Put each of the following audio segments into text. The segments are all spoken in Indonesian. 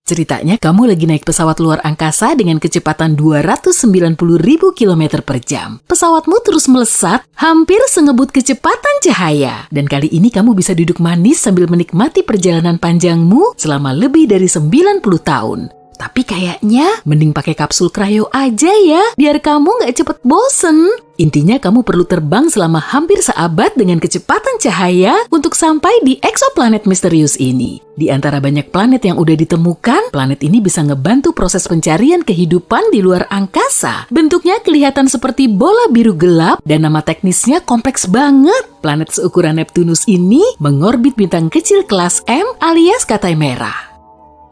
Ceritanya kamu lagi naik pesawat luar angkasa dengan kecepatan 290.000 km per jam. Pesawatmu terus melesat, hampir sengebut kecepatan cahaya. Dan kali ini kamu bisa duduk manis sambil menikmati perjalanan panjangmu selama lebih dari 90 tahun. Tapi kayaknya mending pakai kapsul cryo aja ya, biar kamu nggak cepet bosen. Intinya kamu perlu terbang selama hampir seabad dengan kecepatan cahaya untuk sampai di eksoplanet misterius ini. Di antara banyak planet yang udah ditemukan, planet ini bisa ngebantu proses pencarian kehidupan di luar angkasa. Bentuknya kelihatan seperti bola biru gelap dan nama teknisnya kompleks banget. Planet seukuran Neptunus ini mengorbit bintang kecil kelas M alias Katai Merah.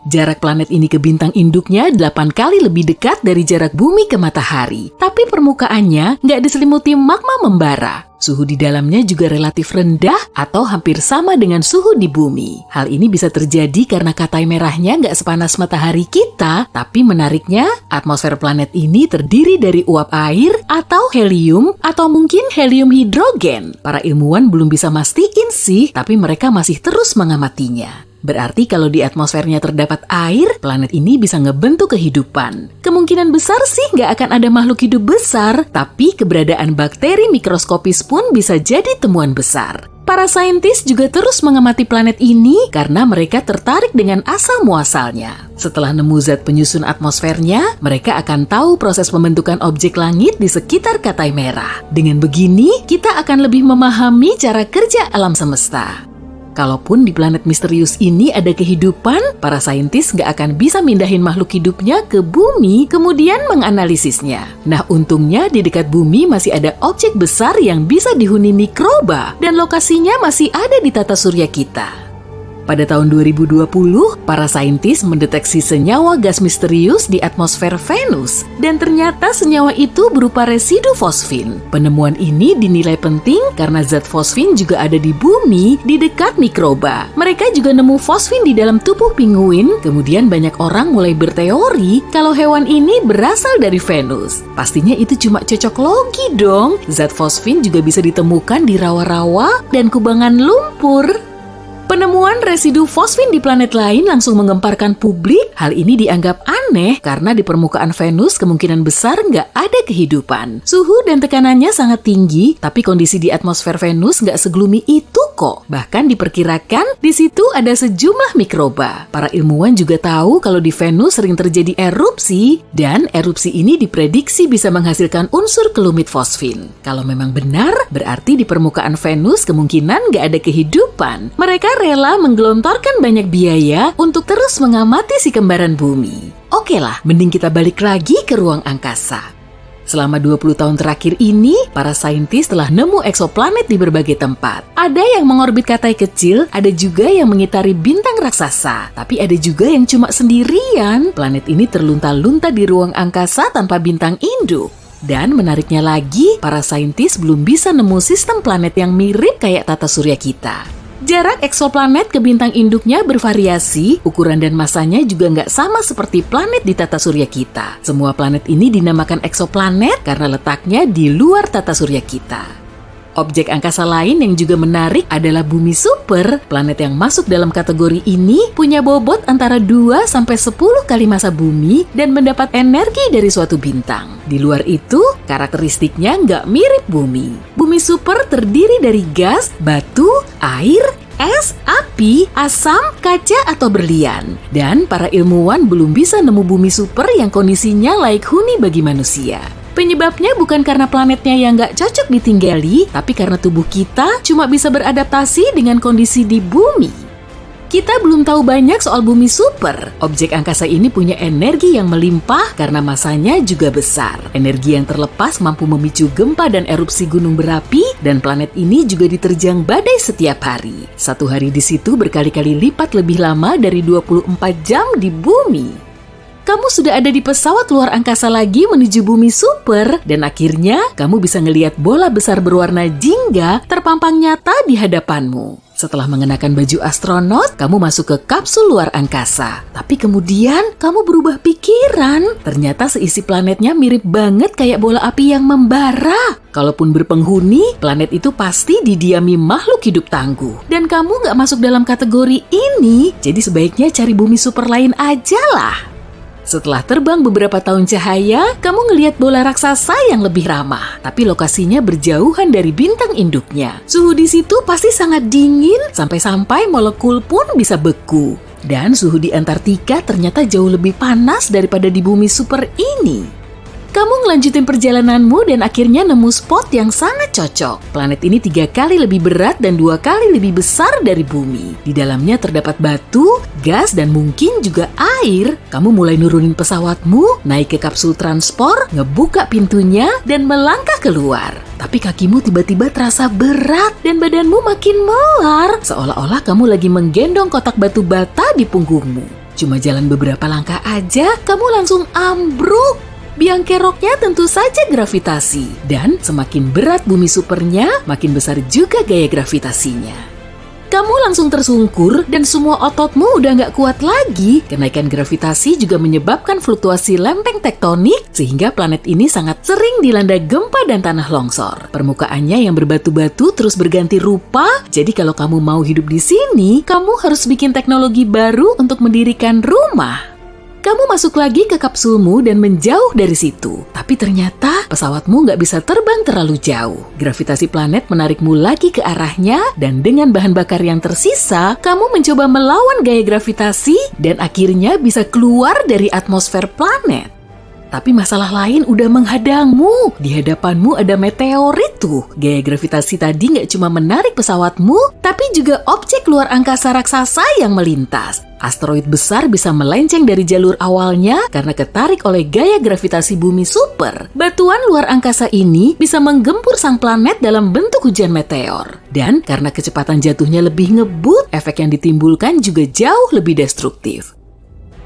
Jarak planet ini ke bintang induknya 8 kali lebih dekat dari jarak bumi ke matahari. Tapi permukaannya nggak diselimuti magma membara. Suhu di dalamnya juga relatif rendah atau hampir sama dengan suhu di bumi. Hal ini bisa terjadi karena Katai Merahnya nggak sepanas matahari kita, tapi menariknya atmosfer planet ini terdiri dari uap air atau helium atau mungkin helium hidrogen. Para ilmuwan belum bisa mastiin sih, tapi mereka masih terus mengamatinya. Berarti kalau di atmosfernya terdapat air, planet ini bisa ngebentuk kehidupan. Kemungkinan besar sih nggak akan ada makhluk hidup besar, tapi keberadaan bakteri mikroskopis pun bisa jadi temuan besar. Para saintis juga terus mengamati planet ini karena mereka tertarik dengan asal-muasalnya. Setelah nemu zat penyusun atmosfernya, mereka akan tahu proses pembentukan objek langit di sekitar Katai Merah. Dengan begini, kita akan lebih memahami cara kerja alam semesta. Kalaupun di planet misterius ini ada kehidupan, para saintis nggak akan bisa mindahin makhluk hidupnya ke bumi, kemudian menganalisisnya. Nah, untungnya di dekat bumi masih ada objek besar yang bisa dihuni mikroba, dan lokasinya masih ada di tata surya kita. Pada tahun 2020, para saintis mendeteksi senyawa gas misterius di atmosfer Venus, dan ternyata senyawa itu berupa residu fosfin. Penemuan ini dinilai penting karena zat fosfin juga ada di bumi di dekat mikroba. Mereka juga nemu fosfin di dalam tubuh penguin, kemudian banyak orang mulai berteori kalau hewan ini berasal dari Venus. Pastinya itu cuma cocok logi dong. Zat fosfin juga bisa ditemukan di rawa-rawa dan kubangan lumpur. Penemuan residu fosfin di planet lain langsung menggemparkan publik. Hal ini dianggap aneh karena di permukaan Venus kemungkinan besar nggak ada kehidupan. Suhu dan tekanannya sangat tinggi, tapi kondisi di atmosfer Venus nggak segloomy itu kok. Bahkan diperkirakan di situ ada sejumlah mikroba. Para ilmuwan juga tahu kalau di Venus sering terjadi erupsi, dan erupsi ini diprediksi bisa menghasilkan unsur kelumit fosfin. Kalau memang benar, berarti di permukaan Venus kemungkinan nggak ada kehidupan. Mereka rela menggelontorkan banyak biaya untuk terus mengamati si kembaran bumi. Oke lah, mending kita balik lagi ke ruang angkasa. Selama 20 tahun terakhir ini, para saintis telah nemu eksoplanet di berbagai tempat. Ada yang mengorbit Katai kecil, ada juga yang mengitari bintang raksasa. Tapi ada juga yang cuma sendirian. Planet ini terlunta-lunta di ruang angkasa tanpa bintang induk. Dan menariknya lagi, para saintis belum bisa nemu sistem planet yang mirip kayak tata surya kita. Jarak eksoplanet ke bintang induknya bervariasi, ukuran dan masanya juga nggak sama seperti planet di tata surya kita. Semua planet ini dinamakan eksoplanet karena letaknya di luar tata surya kita. Objek angkasa lain yang juga menarik adalah Bumi Super. Planet yang masuk dalam kategori ini punya bobot antara 2-10 kali massa Bumi dan mendapat energi dari suatu bintang. Di luar itu, karakteristiknya nggak mirip Bumi. Bumi Super terdiri dari gas, batu, air, es, api, asam, kaca, atau berlian. Dan para ilmuwan belum bisa nemu Bumi Super yang kondisinya layak huni bagi manusia. Penyebabnya bukan karena planetnya yang nggak cocok ditinggali, tapi karena tubuh kita cuma bisa beradaptasi dengan kondisi di bumi. Kita belum tahu banyak soal Bumi Super. Objek angkasa ini punya energi yang melimpah karena masanya juga besar. Energi yang terlepas mampu memicu gempa dan erupsi gunung berapi, dan planet ini juga diterjang badai setiap hari. Satu hari di situ berkali-kali lipat lebih lama dari 24 jam di bumi. Kamu sudah ada di pesawat luar angkasa lagi menuju Bumi Super, dan akhirnya kamu bisa ngelihat bola besar berwarna jingga terpampang nyata di hadapanmu. Setelah mengenakan baju astronot, kamu masuk ke kapsul luar angkasa. Tapi kemudian kamu berubah pikiran. Ternyata seisi planetnya mirip banget kayak bola api yang membara. Kalaupun berpenghuni, planet itu pasti didiami makhluk hidup tangguh. Dan kamu nggak masuk dalam kategori ini, jadi sebaiknya cari bumi super lain aja lah. Setelah terbang beberapa tahun cahaya, kamu ngelihat bola raksasa yang lebih ramah, tapi lokasinya berjauhan dari bintang induknya. Suhu di situ pasti sangat dingin, sampai-sampai molekul pun bisa beku. Dan suhu di Antartika ternyata jauh lebih panas daripada di bumi super ini. Kamu ngelanjutin perjalananmu dan akhirnya nemu spot yang sangat cocok. Planet ini 3 kali lebih berat dan 2 kali lebih besar dari bumi. Di dalamnya terdapat batu, gas, dan mungkin juga air. Kamu mulai nurunin pesawatmu, naik ke kapsul transport, ngebuka pintunya, dan melangkah keluar. Tapi kakimu tiba-tiba terasa berat dan badanmu makin melar. Seolah-olah kamu lagi menggendong kotak batu bata di punggungmu. Cuma jalan beberapa langkah aja, kamu langsung ambruk. Biang keroknya tentu saja gravitasi. Dan semakin berat bumi supernya, makin besar juga gaya gravitasinya. Kamu langsung tersungkur dan semua ototmu udah nggak kuat lagi. Kenaikan gravitasi juga menyebabkan fluktuasi lempeng tektonik, sehingga planet ini sangat sering dilanda gempa dan tanah longsor. Permukaannya yang berbatu-batu terus berganti rupa, jadi kalau kamu mau hidup di sini, kamu harus bikin teknologi baru untuk mendirikan rumah. Kamu masuk lagi ke kapsulmu dan menjauh dari situ. Tapi ternyata pesawatmu nggak bisa terbang terlalu jauh. Gravitasi planet menarikmu lagi ke arahnya, dan dengan bahan bakar yang tersisa, kamu mencoba melawan gaya gravitasi dan akhirnya bisa keluar dari atmosfer planet. Tapi masalah lain udah menghadangmu. Di hadapanmu ada meteorit tuh. Gaya gravitasi tadi nggak cuma menarik pesawatmu, tapi juga objek luar angkasa raksasa yang melintas. Asteroid besar bisa melenceng dari jalur awalnya karena ketarik oleh gaya gravitasi bumi super. Batuan luar angkasa ini bisa menggempur sang planet dalam bentuk hujan meteor. Dan karena kecepatan jatuhnya lebih ngebut, efek yang ditimbulkan juga jauh lebih destruktif.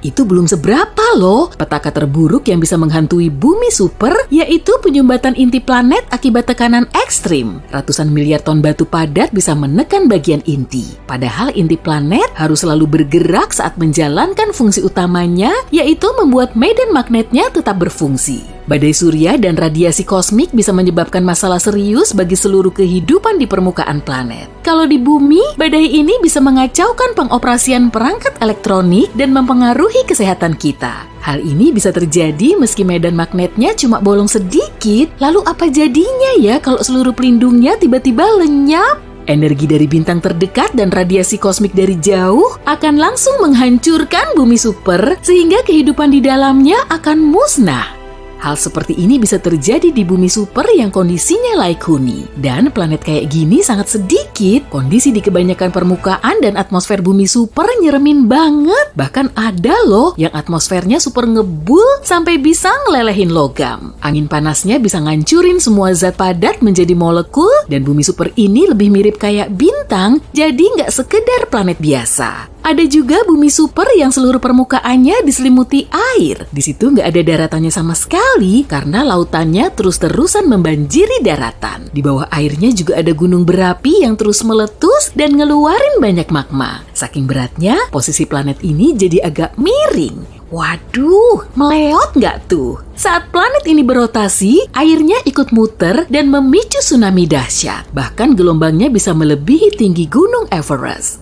Itu belum seberapa loh. Petaka terburuk yang bisa menghantui bumi super yaitu penyumbatan inti planet akibat tekanan ekstrim. Ratusan miliar ton batu padat bisa menekan bagian inti. Padahal inti planet harus selalu bergerak saat menjalankan fungsi utamanya, yaitu membuat medan magnetnya tetap berfungsi. Badai surya dan radiasi kosmik bisa menyebabkan masalah serius bagi seluruh kehidupan di permukaan planet. Kalau di bumi, badai ini bisa mengacaukan pengoperasian perangkat elektronik dan mempengaruhi kesehatan kita. Hal ini bisa terjadi meski medan magnetnya cuma bolong sedikit. Lalu apa jadinya ya kalau seluruh pelindungnya tiba-tiba lenyap? Energi dari bintang terdekat dan radiasi kosmik dari jauh akan langsung menghancurkan bumi super sehingga kehidupan di dalamnya akan musnah. Hal seperti ini bisa terjadi di bumi super yang kondisinya laik huni. Dan planet kayak gini sangat sedikit. Kondisi di kebanyakan permukaan dan atmosfer bumi super nyeremin banget. Bahkan ada loh yang atmosfernya super ngebul sampai bisa ngelelehin logam. Angin panasnya bisa ngancurin semua zat padat menjadi molekul. Dan bumi super ini lebih mirip kayak bintang, jadi nggak sekedar planet biasa. Ada juga bumi super yang seluruh permukaannya diselimuti air. Di situ nggak ada daratannya sama sekali karena lautannya terus-terusan membanjiri daratan. Di bawah airnya juga ada gunung berapi yang terus meletus dan ngeluarin banyak magma. Saking beratnya, posisi planet ini jadi agak miring. Waduh, meleot nggak tuh? Saat planet ini berotasi, airnya ikut muter dan memicu tsunami dahsyat. Bahkan gelombangnya bisa melebihi tinggi gunung Everest.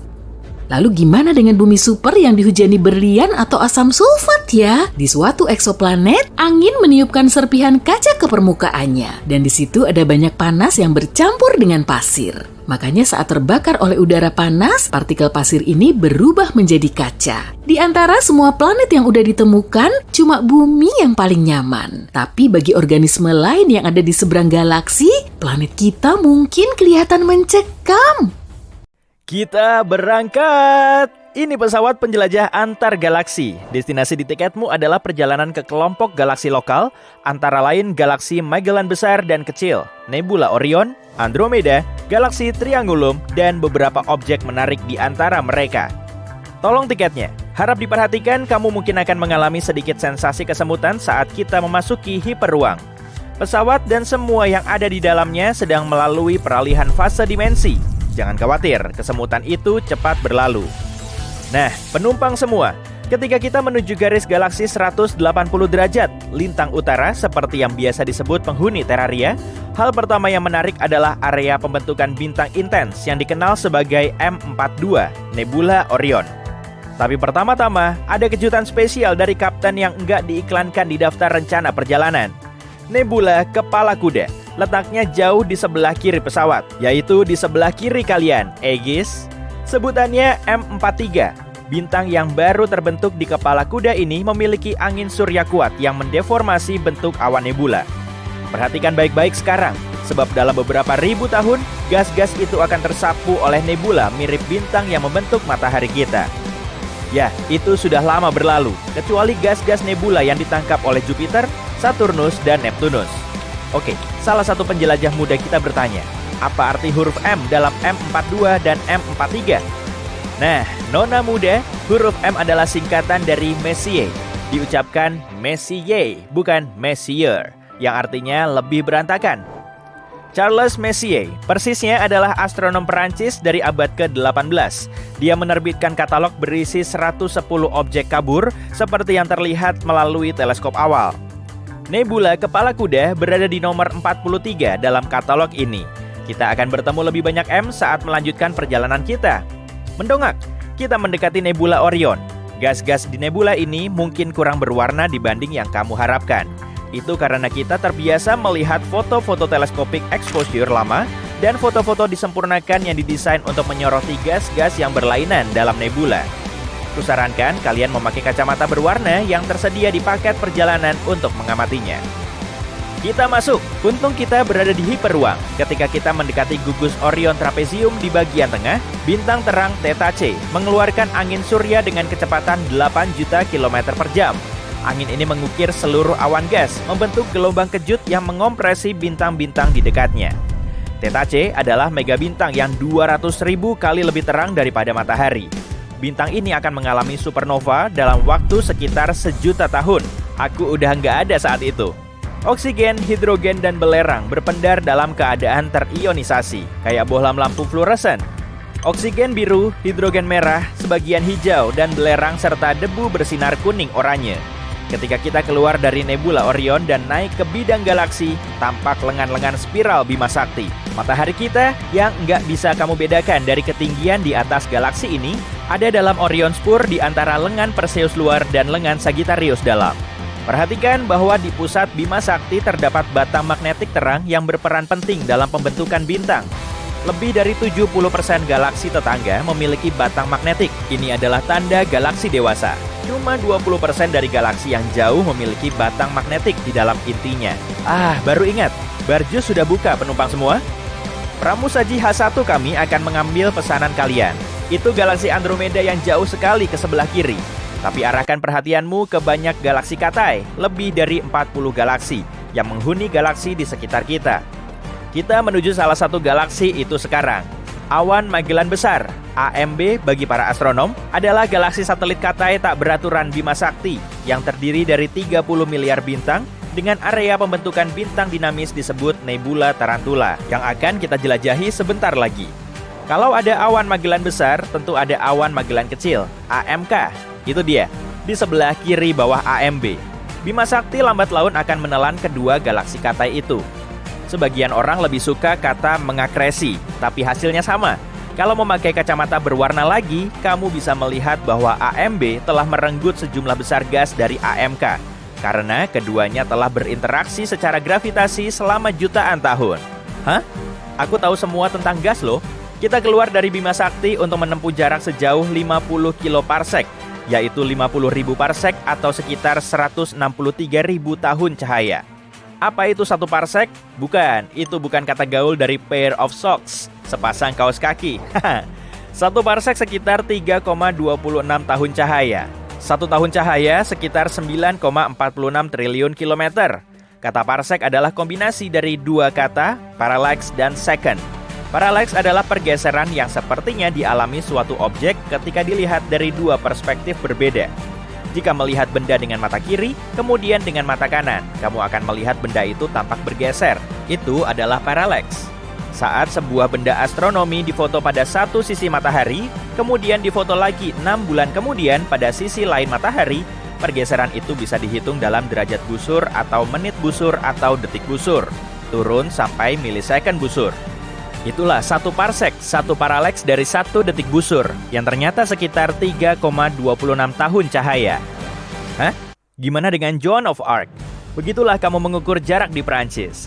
Lalu gimana dengan bumi super yang dihujani berlian atau asam sulfat ya? Di suatu eksoplanet, angin meniupkan serpihan kaca ke permukaannya. Dan di situ ada banyak panas yang bercampur dengan pasir. Makanya saat terbakar oleh udara panas, partikel pasir ini berubah menjadi kaca. Di antara semua planet yang udah ditemukan, cuma bumi yang paling nyaman. Tapi bagi organisme lain yang ada di seberang galaksi, planet kita mungkin kelihatan mencekam. Kita berangkat! Ini pesawat penjelajah antar galaksi. Destinasi di tiketmu adalah perjalanan ke kelompok galaksi lokal, antara lain galaksi Magellan besar dan kecil, Nebula Orion, Andromeda, galaksi Triangulum, dan beberapa objek menarik di antara mereka. Tolong tiketnya. Harap diperhatikan, kamu mungkin akan mengalami sedikit sensasi kesemutan saat kita memasuki hiperruang. Pesawat dan semua yang ada di dalamnya sedang melalui peralihan fase dimensi. Jangan khawatir, kesemutan itu cepat berlalu. Nah, penumpang semua, ketika kita menuju garis galaksi 180 derajat lintang utara seperti yang biasa disebut penghuni Terraria, hal pertama yang menarik adalah area pembentukan bintang intens yang dikenal sebagai M42, Nebula Orion. Tapi pertama-tama, ada kejutan spesial dari kapten yang enggak diiklankan di daftar rencana perjalanan. Nebula Kepala Kuda letaknya jauh di sebelah kiri pesawat, yaitu di sebelah kiri kalian, Aegis. Sebutannya M43. Bintang yang baru terbentuk di kepala kuda ini memiliki angin surya kuat yang mendeformasi bentuk awan nebula. Perhatikan baik-baik sekarang, sebab dalam beberapa ribu tahun, gas-gas itu akan tersapu oleh nebula mirip bintang yang membentuk matahari kita. Ya, itu sudah lama berlalu, kecuali gas-gas nebula yang ditangkap oleh Jupiter, Saturnus, dan Neptunus. Oke, salah satu penjelajah muda kita bertanya, apa arti huruf M dalam M42 dan M43? Nah, nona muda, huruf M adalah singkatan dari Messier. Diucapkan Messier, bukan Messier, yang artinya lebih berantakan. Charles Messier, persisnya adalah astronom Perancis dari abad ke-18. Dia menerbitkan katalog berisi 110 objek kabur seperti yang terlihat melalui teleskop awal. Nebula Kepala Kuda berada di nomor 43 dalam katalog ini. Kita akan bertemu lebih banyak M saat melanjutkan perjalanan kita. Mendongak, kita mendekati Nebula Orion. Gas-gas di nebula ini mungkin kurang berwarna dibanding yang kamu harapkan. Itu karena kita terbiasa melihat foto-foto teleskopik exposure lama dan foto-foto disempurnakan yang didesain untuk menyoroti gas-gas yang berlainan dalam nebula. Kusarankan kalian memakai kacamata berwarna yang tersedia di paket perjalanan untuk mengamatinya. Kita masuk. Untung kita berada di hiperruang. Ketika kita mendekati gugus Orion Trapezium di bagian tengah, bintang terang Theta C mengeluarkan angin surya dengan kecepatan 8 juta km per jam. Angin ini mengukir seluruh awan gas, membentuk gelombang kejut yang mengompresi bintang-bintang di dekatnya. Theta C adalah megabintang yang 200.000 kali lebih terang daripada matahari. Bintang ini akan mengalami supernova dalam waktu sekitar 1.000.000 tahun. Aku udah nggak ada saat itu. Oksigen, hidrogen, dan belerang berpendar dalam keadaan terionisasi, kayak bohlam lampu fluoresen. Oksigen biru, hidrogen merah, sebagian hijau, dan belerang serta debu bersinar kuning oranye. Ketika kita keluar dari Nebula Orion dan naik ke bidang galaksi, tampak lengan-lengan spiral Bima Sakti. Matahari kita yang nggak bisa kamu bedakan dari ketinggian di atas galaksi ini, ada dalam Orion Spur di antara lengan Perseus luar dan lengan Sagittarius dalam. Perhatikan bahwa di pusat Bima Sakti terdapat batang magnetik terang yang berperan penting dalam pembentukan bintang. Lebih dari 70% galaksi tetangga memiliki batang magnetik. Ini adalah tanda galaksi dewasa. Cuma 20% dari galaksi yang jauh memiliki batang magnetik di dalam intinya. Baru ingat, Barjus sudah buka penumpang semua? Pramusaji H1 kami akan mengambil pesanan kalian. Itu galaksi Andromeda yang jauh sekali ke sebelah kiri. Tapi arahkan perhatianmu ke banyak galaksi Katai, lebih dari 40 galaksi yang menghuni galaksi di sekitar kita. Kita menuju salah satu galaksi itu sekarang. Awan Magellan Besar, AMB bagi para astronom, adalah galaksi satelit Katai tak beraturan Bima Sakti yang terdiri dari 30 miliar bintang dengan area pembentukan bintang dinamis disebut Nebula Tarantula yang akan kita jelajahi sebentar lagi. Kalau ada awan Magellan Besar, tentu ada awan Magellan Kecil, AMK. Itu dia, di sebelah kiri bawah AMB. Bima Sakti lambat laun akan menelan kedua galaksi Katai itu. Sebagian orang lebih suka kata mengakresi, tapi hasilnya sama. Kalau memakai kacamata berwarna lagi, kamu bisa melihat bahwa AMB telah merenggut sejumlah besar gas dari AMK, karena keduanya telah berinteraksi secara gravitasi selama jutaan tahun. Hah? Aku tahu semua tentang gas loh. Kita keluar dari Bima Sakti untuk menempuh jarak sejauh 50 kiloparsec, yaitu 50.000 parsek atau sekitar 163.000 tahun cahaya. Apa itu satu parsek? Bukan, itu bukan kata gaul dari pair of socks, sepasang kaos kaki. Satu parsek sekitar 3,26 tahun cahaya. Satu tahun cahaya sekitar 9,46 triliun kilometer. Kata parsek adalah kombinasi dari dua kata, parallax dan second. Parallax adalah pergeseran yang sepertinya dialami suatu objek ketika dilihat dari dua perspektif berbeda. Jika melihat benda dengan mata kiri, kemudian dengan mata kanan, kamu akan melihat benda itu tampak bergeser. Itu adalah parallax. Saat sebuah benda astronomi difoto pada satu sisi matahari, kemudian difoto lagi 6 bulan kemudian pada sisi lain matahari, pergeseran itu bisa dihitung dalam derajat busur atau menit busur atau detik busur, turun sampai milisecond busur. Itulah 1 parsec, 1 paralax dari 1 detik busur, yang ternyata sekitar 3,26 tahun cahaya. Hah? Gimana dengan Joan of Arc? Begitulah kamu mengukur jarak di Perancis.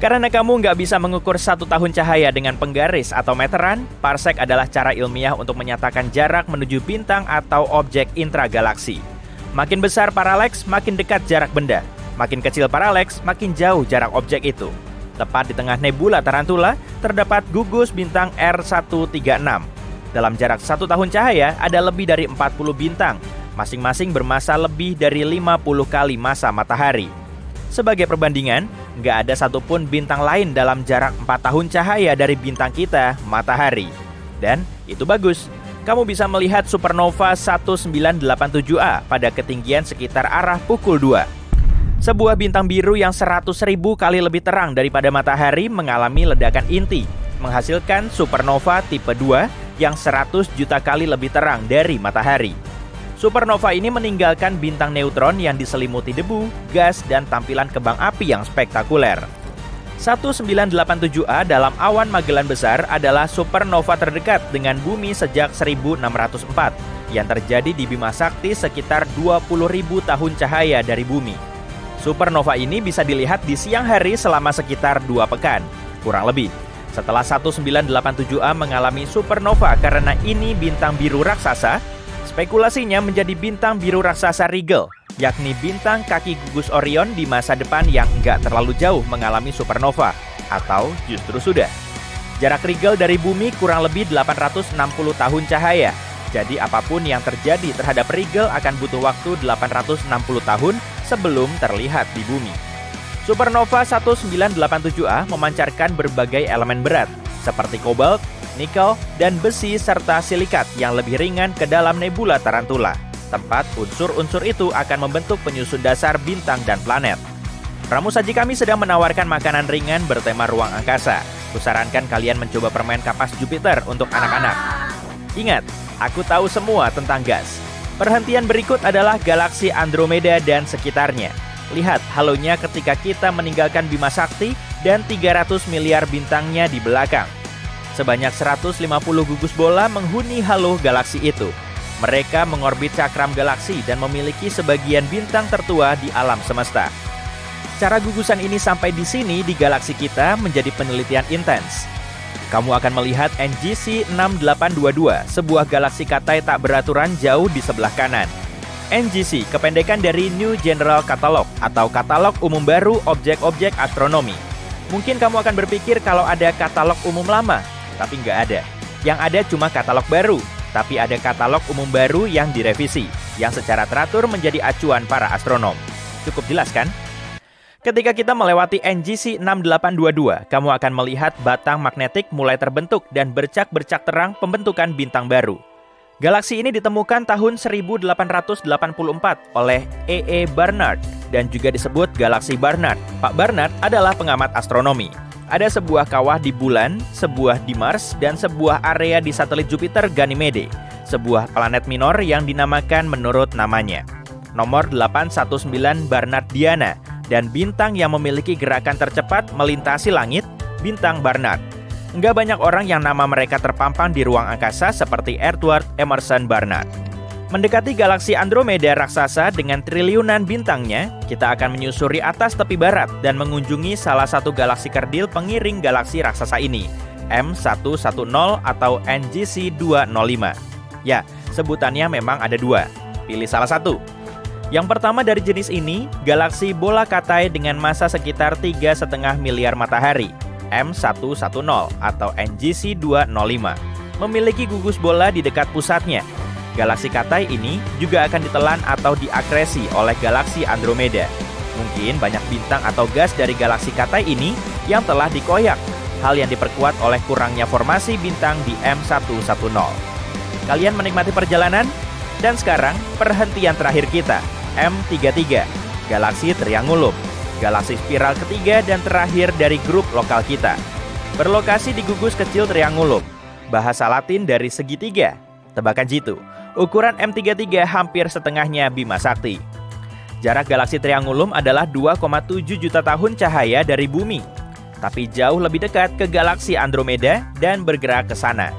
Karena kamu nggak bisa mengukur 1 tahun cahaya dengan penggaris atau meteran, parsec adalah cara ilmiah untuk menyatakan jarak menuju bintang atau objek intragalaksi. Makin besar paralax, makin dekat jarak benda. Makin kecil paralax, makin jauh jarak objek itu. Tepat di tengah nebula Tarantula, terdapat gugus bintang R136. Dalam jarak 1 tahun cahaya, ada lebih dari 40 bintang, masing-masing bermassa lebih dari 50 kali massa matahari. Sebagai perbandingan, nggak ada satupun bintang lain dalam jarak 4 tahun cahaya dari bintang kita, matahari. Dan itu bagus, kamu bisa melihat supernova 1987A pada ketinggian sekitar arah pukul 2. Sebuah bintang biru yang 100.000 kali lebih terang daripada matahari mengalami ledakan inti, menghasilkan supernova tipe 2 yang 100 juta kali lebih terang dari matahari. Supernova ini meninggalkan bintang neutron yang diselimuti debu, gas, dan tampilan kembang api yang spektakuler. 1987A dalam awan Magellan Besar adalah supernova terdekat dengan bumi sejak 1604, yang terjadi di Bima Sakti sekitar 20.000 tahun cahaya dari bumi. Supernova ini bisa dilihat di siang hari selama sekitar 2 pekan, kurang lebih. Setelah 1987A mengalami supernova karena ini bintang biru raksasa, spekulasinya menjadi bintang biru raksasa Rigel, yakni bintang kaki gugus Orion di masa depan yang nggak terlalu jauh mengalami supernova, atau justru sudah. Jarak Rigel dari bumi kurang lebih 860 tahun cahaya. Jadi apapun yang terjadi terhadap Rigel akan butuh waktu 860 tahun sebelum terlihat di bumi. Supernova 1987A memancarkan berbagai elemen berat, seperti kobalt, nikel, dan besi serta silikat yang lebih ringan ke dalam nebula Tarantula, tempat unsur-unsur itu akan membentuk penyusun dasar bintang dan planet. Pramusaji kami sedang menawarkan makanan ringan bertema ruang angkasa. Kusarankan kalian mencoba permen kapas Jupiter untuk anak-anak. Ingat, aku tahu semua tentang gas. Perhentian berikut adalah galaksi Andromeda dan sekitarnya. Lihat halonya ketika kita meninggalkan Bima Sakti dan 300 miliar bintangnya di belakang. Sebanyak 150 gugus bola menghuni halo galaksi itu. Mereka mengorbit cakram galaksi dan memiliki sebagian bintang tertua di alam semesta. Cara gugusan ini sampai di sini di galaksi kita menjadi penelitian intens. Kamu akan melihat NGC 6822, sebuah galaksi katai tak beraturan jauh di sebelah kanan. NGC kependekan dari New General Catalog atau Katalog Umum Baru Objek-Objek Astronomi. Mungkin kamu akan berpikir kalau ada katalog umum lama, tapi nggak ada. Yang ada cuma katalog baru, tapi ada katalog umum baru yang direvisi, yang secara teratur menjadi acuan para astronom. Cukup jelas kan? Ketika kita melewati NGC 6822, kamu akan melihat batang magnetik mulai terbentuk dan bercak-bercak terang pembentukan bintang baru. Galaksi ini ditemukan tahun 1884 oleh E.E. Barnard dan juga disebut galaksi Barnard. Pak Barnard adalah pengamat astronomi. Ada sebuah kawah di bulan, sebuah di Mars, dan sebuah area di satelit Jupiter Ganymede, sebuah planet minor yang dinamakan menurut namanya. Nomor 819 Barnardiana, dan bintang yang memiliki gerakan tercepat melintasi langit, bintang Barnard. Nggak banyak orang yang nama mereka terpampang di ruang angkasa seperti Edward Emerson Barnard. Mendekati galaksi Andromeda raksasa dengan triliunan bintangnya, kita akan menyusuri atas tepi barat dan mengunjungi salah satu galaksi kerdil pengiring galaksi raksasa ini, M110 atau NGC 205. Ya, sebutannya memang ada 2. Pilih salah satu. Yang pertama dari jenis ini, galaksi bola katai dengan massa sekitar 3,5 miliar matahari, M110 atau NGC 205, memiliki gugus bola di dekat pusatnya. Galaksi katai ini juga akan ditelan atau diakresi oleh galaksi Andromeda. Mungkin banyak bintang atau gas dari galaksi katai ini yang telah dikoyak, hal yang diperkuat oleh kurangnya formasi bintang di M110. Kalian menikmati perjalanan? Dan sekarang, perhentian terakhir kita, M33, galaksi Triangulum, galaksi spiral ketiga dan terakhir dari grup lokal kita. berlokasi di gugus kecil Triangulum. Bahasa Latin dari segitiga. Tebakan jitu, ukuran M33 hampir setengahnya Bima Sakti. Jarak galaksi Triangulum adalah 2,7 juta tahun cahaya dari bumi, tapi jauh lebih dekat ke galaksi Andromeda dan bergerak ke sana.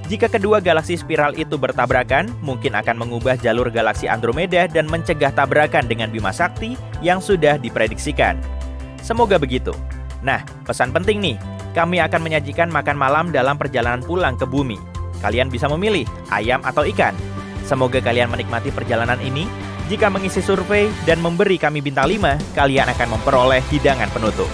Jika kedua galaksi spiral itu bertabrakan, mungkin akan mengubah jalur galaksi Andromeda dan mencegah tabrakan dengan Bima Sakti yang sudah diprediksikan. Semoga begitu. Nah, pesan penting nih, kami akan menyajikan makan malam dalam perjalanan pulang ke bumi. Kalian bisa memilih ayam atau ikan. Semoga kalian menikmati perjalanan ini. Jika mengisi survei dan memberi kami bintang 5, kalian akan memperoleh hidangan penutup.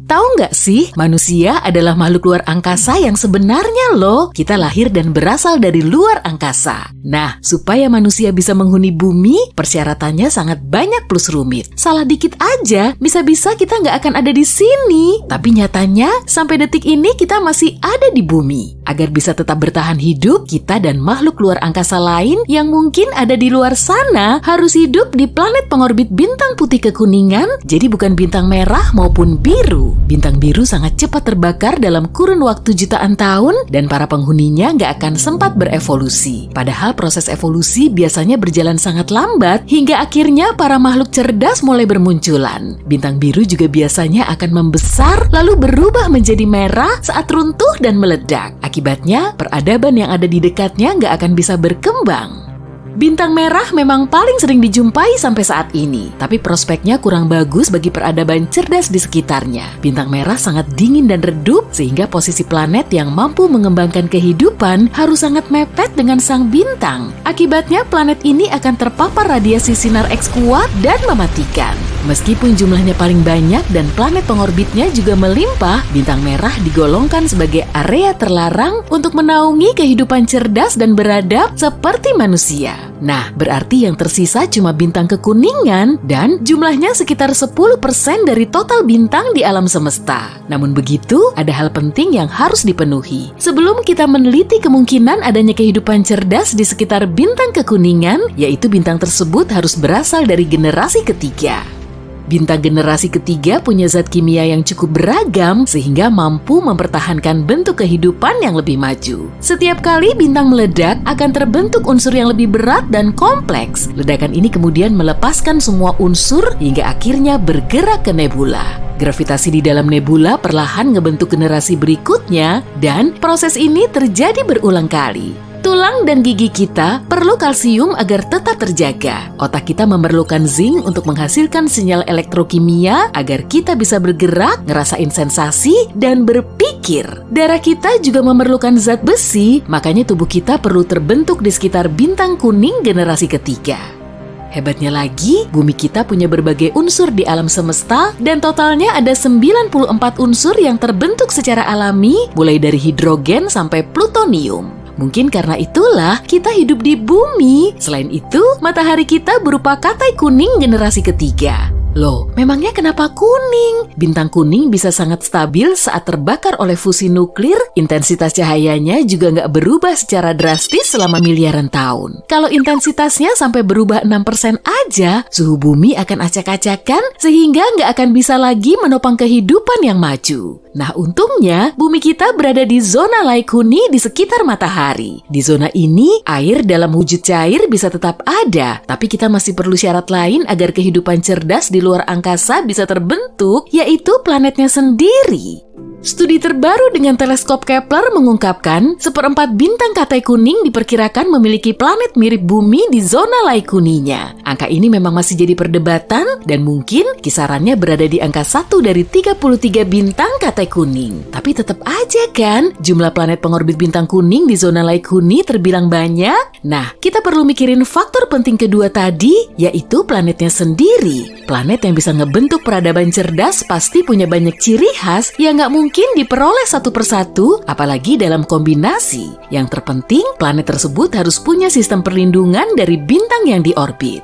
Tahu nggak sih, manusia adalah makhluk luar angkasa yang sebenarnya loh. Kita lahir dan berasal dari luar angkasa. Nah, supaya manusia bisa menghuni bumi, persyaratannya sangat banyak plus rumit. Salah dikit aja, bisa-bisa kita nggak akan ada di sini. Tapi nyatanya, sampai detik ini kita masih ada di bumi. Agar bisa tetap bertahan hidup, kita dan makhluk luar angkasa lain yang mungkin ada di luar sana harus hidup di planet pengorbit bintang putih kekuningan, jadi bukan bintang merah maupun biru. Bintang biru sangat cepat terbakar dalam kurun waktu jutaan tahun dan para penghuninya nggak akan sempat berevolusi. Padahal proses evolusi biasanya berjalan sangat lambat hingga akhirnya para makhluk cerdas mulai bermunculan. Bintang biru juga biasanya akan membesar lalu berubah menjadi merah saat runtuh dan meledak. Akibatnya, peradaban yang ada di dekatnya nggak akan bisa berkembang. Bintang merah memang paling sering dijumpai sampai saat ini, tapi prospeknya kurang bagus bagi peradaban cerdas di sekitarnya. Bintang merah sangat dingin dan redup, sehingga posisi planet yang mampu mengembangkan kehidupan harus sangat mepet dengan sang bintang. Akibatnya, planet ini akan terpapar radiasi sinar X kuat dan mematikan. Meskipun jumlahnya paling banyak dan planet pengorbitnya juga melimpah, bintang merah digolongkan sebagai area terlarang untuk menaungi kehidupan cerdas dan beradab seperti manusia. Nah, berarti yang tersisa cuma bintang kekuningan dan jumlahnya sekitar 10% dari total bintang di alam semesta. Namun begitu, ada hal penting yang harus dipenuhi. Sebelum kita meneliti kemungkinan adanya kehidupan cerdas di sekitar bintang kekuningan, yaitu bintang tersebut harus berasal dari generasi ketiga. Bintang generasi ketiga punya zat kimia yang cukup beragam sehingga mampu mempertahankan bentuk kehidupan yang lebih maju. Setiap kali bintang meledak akan terbentuk unsur yang lebih berat dan kompleks. Ledakan ini kemudian melepaskan semua unsur hingga akhirnya bergerak ke nebula. Gravitasi di dalam nebula perlahan ngebentuk generasi berikutnya dan proses ini terjadi berulang kali. Tulang dan gigi kita perlu kalsium agar tetap terjaga. Otak kita memerlukan zinc untuk menghasilkan sinyal elektrokimia agar kita bisa bergerak, ngerasain sensasi, dan berpikir. Darah kita juga memerlukan zat besi, makanya tubuh kita perlu terbentuk di sekitar bintang kuning generasi ketiga. Hebatnya lagi, bumi kita punya berbagai unsur di alam semesta dan totalnya ada 94 unsur yang terbentuk secara alami, mulai dari hidrogen sampai plutonium. Mungkin karena itulah kita hidup di bumi. Selain itu, matahari kita berupa katai kuning generasi ketiga. Loh, memangnya kenapa kuning? Bintang kuning bisa sangat stabil saat terbakar oleh fusi nuklir. Intensitas cahayanya juga nggak berubah secara drastis selama miliaran tahun. Kalau intensitasnya sampai berubah 6% aja, suhu bumi akan acak-acakan sehingga nggak akan bisa lagi menopang kehidupan yang maju. Nah, untungnya bumi kita berada di zona Laikuni di sekitar matahari. Di zona ini, air dalam wujud cair bisa tetap ada, tapi kita masih perlu syarat lain agar kehidupan cerdas di luar angkasa bisa terbentuk, yaitu planetnya sendiri. Studi terbaru dengan teleskop Kepler mengungkapkan 1/4 bintang katai kuning diperkirakan memiliki planet mirip bumi di zona Laikuninya. Angka ini memang masih jadi perdebatan dan mungkin kisarannya berada di angka 1 dari 33 bintang katai kuning. Tapi tetap aja kan, jumlah planet pengorbit bintang kuning di zona Laikuni terbilang banyak. Nah, kita perlu mikirin faktor penting kedua tadi, yaitu planetnya sendiri. Planet yang bisa ngebentuk peradaban cerdas pasti punya banyak ciri khas yang nggak mungkin diperoleh satu persatu, apalagi dalam kombinasi. Yang terpenting, planet tersebut harus punya sistem perlindungan dari bintang yang diorbit.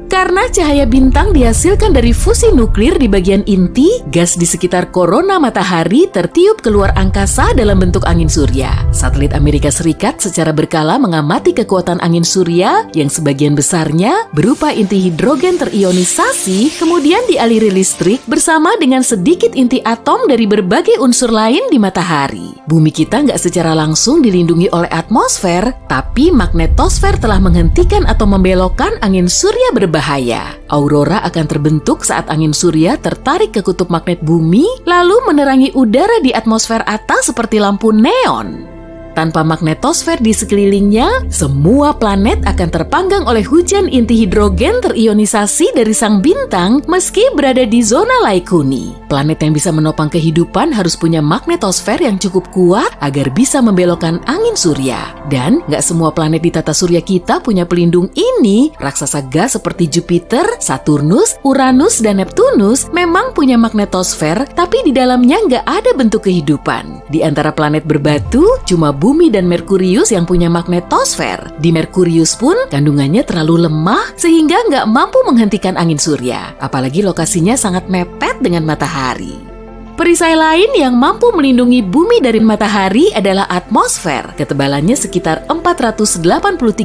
Karena cahaya bintang dihasilkan dari fusi nuklir di bagian inti, gas di sekitar korona matahari tertiup keluar angkasa dalam bentuk angin surya. Satelit Amerika Serikat secara berkala mengamati kekuatan angin surya yang sebagian besarnya berupa inti hidrogen terionisasi, kemudian dialiri listrik bersama dengan sedikit inti atom dari berbagai unsur lain di matahari. Bumi kita nggak secara langsung dilindungi oleh atmosfer, tapi magnetosfer telah menghentikan atau membelokkan angin surya berbahaya. Aurora akan terbentuk saat angin surya tertarik ke kutub magnet bumi, lalu menerangi udara di atmosfer atas seperti lampu neon. Tanpa magnetosfer di sekelilingnya, semua planet akan terpanggang oleh hujan inti hidrogen terionisasi dari sang bintang meski berada di zona Laikuni. Planet yang bisa menopang kehidupan harus punya magnetosfer yang cukup kuat agar bisa membelokkan angin surya. Dan nggak semua planet di tata surya kita punya pelindung ini. Raksasa gas seperti Jupiter, Saturnus, Uranus, dan Neptunus memang punya magnetosfer, tapi di dalamnya nggak ada bentuk kehidupan. Di antara planet berbatu, cuma Bumi dan Merkurius yang punya magnetosfer. Di Merkurius pun kandungannya terlalu lemah sehingga nggak mampu menghentikan angin surya. Apalagi lokasinya sangat mepet dengan matahari. Perisai lain yang mampu melindungi bumi dari matahari adalah atmosfer. Ketebalannya sekitar 483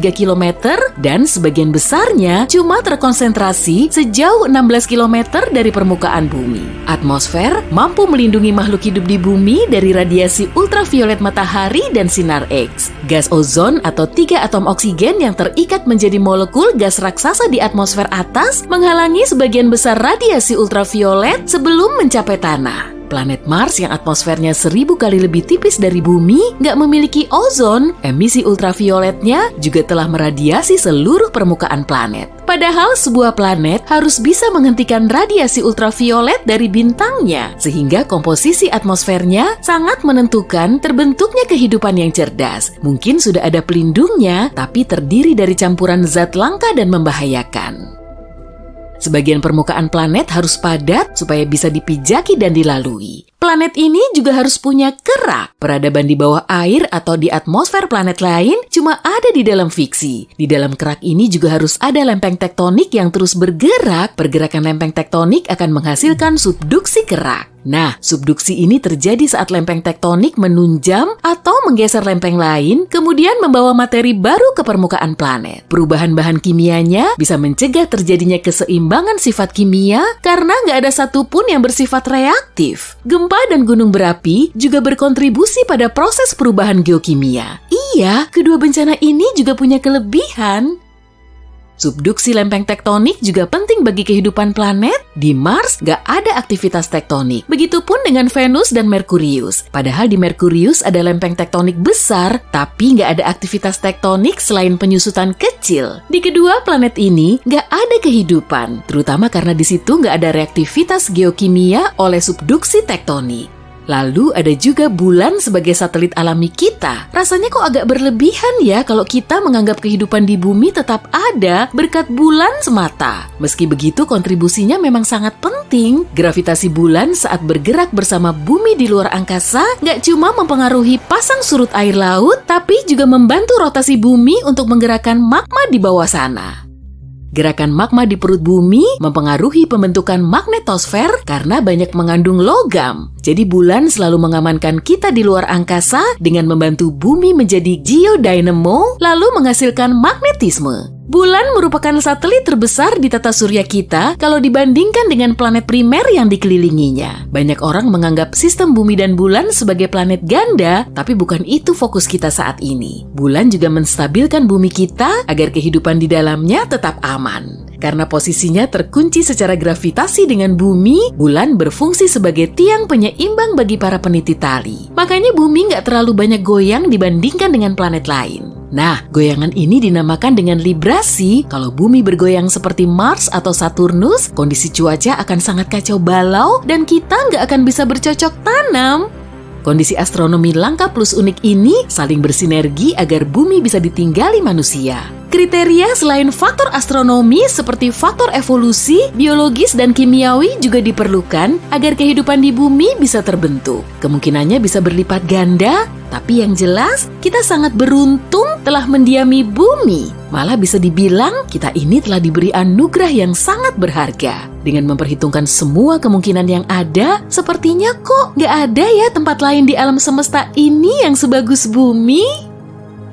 km dan sebagian besarnya cuma terkonsentrasi sejauh 16 km dari permukaan bumi. Atmosfer mampu melindungi makhluk hidup di bumi dari radiasi ultraviolet matahari dan sinar X. Gas ozon atau 3 atom oksigen yang terikat menjadi molekul gas raksasa di atmosfer atas menghalangi sebagian besar radiasi ultraviolet sebelum mencapai tanah. Planet Mars yang atmosfernya 1000 kali lebih tipis dari bumi nggak memiliki ozon, emisi ultravioletnya juga telah meradiasi seluruh permukaan planet. Padahal sebuah planet harus bisa menghentikan radiasi ultraviolet dari bintangnya, sehingga komposisi atmosfernya sangat menentukan terbentuknya kehidupan yang cerdas. Mungkin sudah ada pelindungnya, tapi terdiri dari campuran zat langka dan membahayakan. Sebagian permukaan planet harus padat supaya bisa dipijaki dan dilalui. Planet ini juga harus punya kerak. Peradaban di bawah air atau di atmosfer planet lain cuma ada di dalam fiksi. Di dalam kerak ini juga harus ada lempeng tektonik yang terus bergerak. Pergerakan lempeng tektonik akan menghasilkan subduksi kerak. Nah, subduksi ini terjadi saat lempeng tektonik menunjam atau menggeser lempeng lain, kemudian membawa materi baru ke permukaan planet. Perubahan bahan kimianya bisa mencegah terjadinya keseimbangan sifat kimia karena nggak ada satupun yang bersifat reaktif. Gempa dan gunung berapi juga berkontribusi pada proses perubahan geokimia. Iya, kedua bencana ini juga punya kelebihan. Subduksi lempeng tektonik juga penting bagi kehidupan planet. Di Mars nggak ada aktivitas tektonik. Begitupun dengan Venus dan Merkurius. Padahal di Merkurius ada lempeng tektonik besar, tapi nggak ada aktivitas tektonik selain penyusutan kecil. Di kedua planet ini nggak ada kehidupan, terutama karena di situ nggak ada reaktivitas geokimia oleh subduksi tektonik. Lalu ada juga bulan sebagai satelit alami kita. Rasanya kok agak berlebihan ya kalau kita menganggap kehidupan di bumi tetap ada berkat bulan semata. Meski begitu kontribusinya memang sangat penting. Gravitasi bulan saat bergerak bersama bumi di luar angkasa nggak cuma mempengaruhi pasang surut air laut, tapi juga membantu rotasi bumi untuk menggerakkan magma di bawah sana. Gerakan magma di perut bumi mempengaruhi pembentukan magnetosfer karena banyak mengandung logam. Jadi bulan selalu mengamankan kita di luar angkasa dengan membantu bumi menjadi geodynamo lalu menghasilkan magnetisme. Bulan merupakan satelit terbesar di tata surya kita kalau dibandingkan dengan planet primer yang dikelilinginya. Banyak orang menganggap sistem bumi dan bulan sebagai planet ganda, tapi bukan itu fokus kita saat ini. Bulan juga menstabilkan bumi kita agar kehidupan di dalamnya tetap aman. Karena posisinya terkunci secara gravitasi dengan bumi, bulan berfungsi sebagai tiang penyeimbang bagi para peniti tali. Makanya bumi nggak terlalu banyak goyang dibandingkan dengan planet lain. Nah, goyangan ini dinamakan dengan librasi. Kalau bumi bergoyang seperti Mars atau Saturnus, kondisi cuaca akan sangat kacau balau dan kita nggak akan bisa bercocok tanam. Kondisi astronomi langka plus unik ini saling bersinergi agar bumi bisa ditinggali manusia. Kriteria selain faktor astronomi seperti faktor evolusi, biologis, dan kimiawi juga diperlukan agar kehidupan di bumi bisa terbentuk. Kemungkinannya bisa berlipat ganda, Tapi yang jelas, kita sangat beruntung telah mendiami bumi. Malah bisa dibilang kita ini telah diberi anugerah yang sangat berharga. Dengan memperhitungkan semua kemungkinan yang ada, sepertinya kok nggak ada ya tempat lain di alam semesta ini yang sebagus bumi.